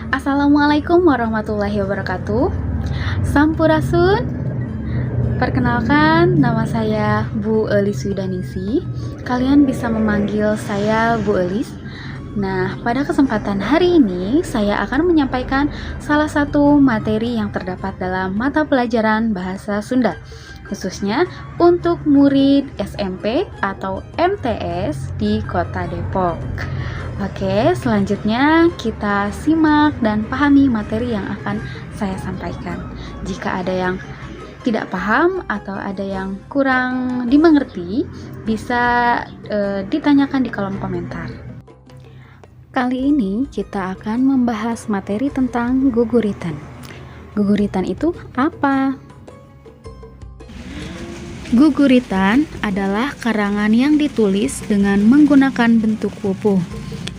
Assalamualaikum warahmatullahi wabarakatuh. Sampurasun. Perkenalkan, nama saya Bu Elis Widanisi. Kalian bisa memanggil saya Bu Elis. Nah, pada kesempatan hari ini saya akan menyampaikan salah satu materi yang terdapat dalam mata pelajaran Bahasa Sunda, khususnya untuk murid SMP atau MTS di Kota Depok. Oke, selanjutnya kita simak dan pahami materi yang akan saya sampaikan. Jika ada yang tidak paham atau ada yang kurang dimengerti, bisa ditanyakan di kolom komentar. Kali ini kita akan membahas materi tentang guguritan. Guguritan itu apa? Guguritan adalah karangan yang ditulis dengan menggunakan bentuk pupuh,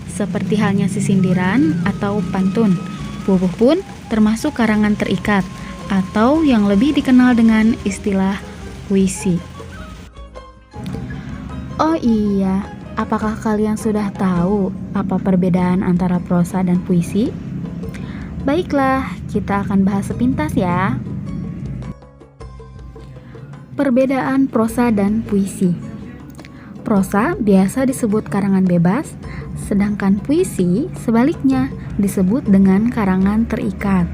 seperti halnya sisindiran atau pantun. Pupuh pun termasuk karangan terikat atau yang lebih dikenal dengan istilah puisi. Oh iya, apakah kalian sudah tahu apa perbedaan antara prosa dan puisi? Baiklah, kita akan bahas sepintas ya. Perbedaan prosa dan puisi. Prosa biasa disebut karangan bebas, sedangkan puisi sebaliknya disebut dengan karangan terikat.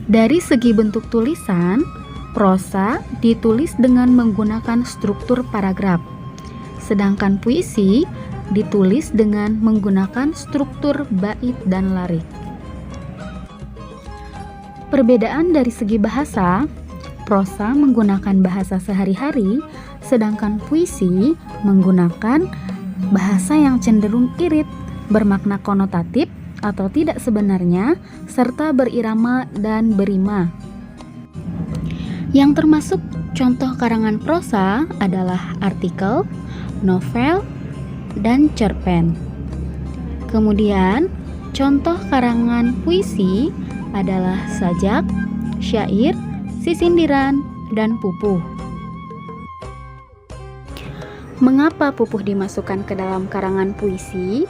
Dari segi bentuk tulisan, prosa ditulis dengan menggunakan struktur paragraf, sedangkan puisi ditulis dengan menggunakan struktur bait dan larik. Perbedaan dari segi bahasa, prosa menggunakan bahasa sehari-hari, sedangkan puisi menggunakan bahasa yang cenderung irit, bermakna konotatif atau tidak sebenarnya, serta berirama dan berima. Yang termasuk contoh karangan prosa adalah artikel, novel, dan cerpen. Kemudian, contoh karangan puisi adalah sajak, syair, sisindiran, dan pupuh. Mengapa pupuh dimasukkan ke dalam karangan puisi?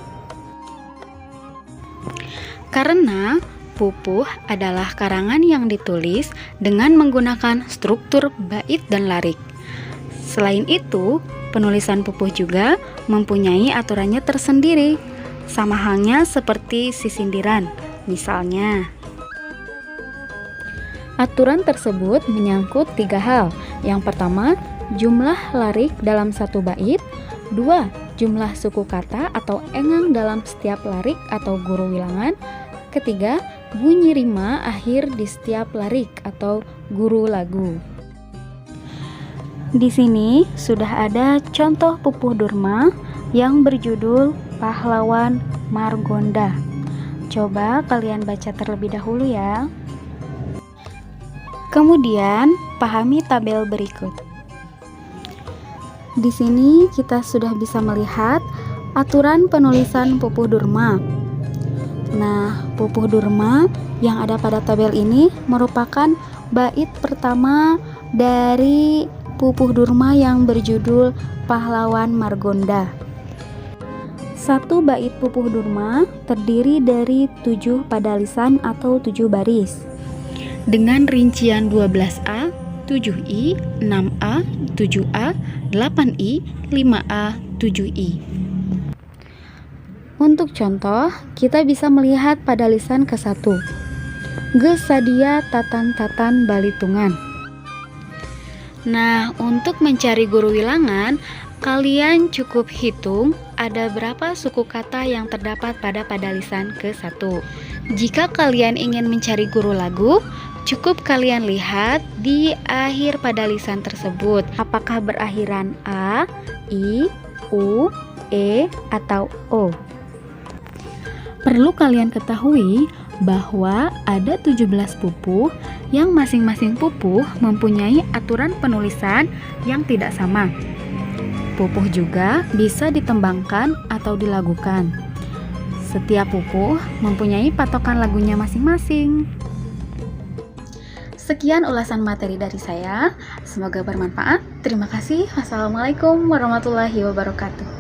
Karena pupuh adalah karangan yang ditulis dengan menggunakan struktur bait dan larik. Selain itu, penulisan pupuh juga mempunyai aturannya tersendiri, sama halnya seperti sisindiran. Misalnya, aturan tersebut menyangkut 3 hal. Yang pertama, jumlah larik dalam satu bait. 2. Jumlah suku kata atau engang dalam setiap larik atau guru wilangan. Ketiga, bunyi rima akhir di setiap larik atau guru lagu. Di sini sudah ada contoh pupuh Durma yang berjudul Pahlawan Margonda. Coba kalian baca terlebih dahulu ya. Kemudian, pahami tabel berikut. Di sini kita sudah bisa melihat aturan penulisan pupuh Durma. Nah, pupuh Durma yang ada pada tabel ini merupakan bait pertama dari pupuh Durma yang berjudul Pahlawan Margonda. Satu bait pupuh Durma terdiri dari 7 padalisan atau 7 baris dengan rincian 12A, 7I, 6A, 7A, 8I, 5A, 7I. Untuk contoh, kita bisa melihat pada lisan ke-1. Geus sadia tatan-tatan balitungan. Nah, untuk mencari guru wilangan, kalian cukup hitung ada berapa suku kata yang terdapat pada lisan ke-1. Jika kalian ingin mencari guru lagu, cukup kalian lihat di akhir pada lisan tersebut, apakah berakhiran A, I, U, E, atau O. Perlu kalian ketahui bahwa ada 17 pupuh yang masing-masing pupuh mempunyai aturan penulisan yang tidak sama. Pupuh juga bisa ditembangkan atau dilagukan. Setiap pupuh mempunyai patokan lagunya masing-masing. Sekian ulasan materi dari saya. Semoga bermanfaat. Terima kasih. Wassalamualaikum warahmatullahi wabarakatuh.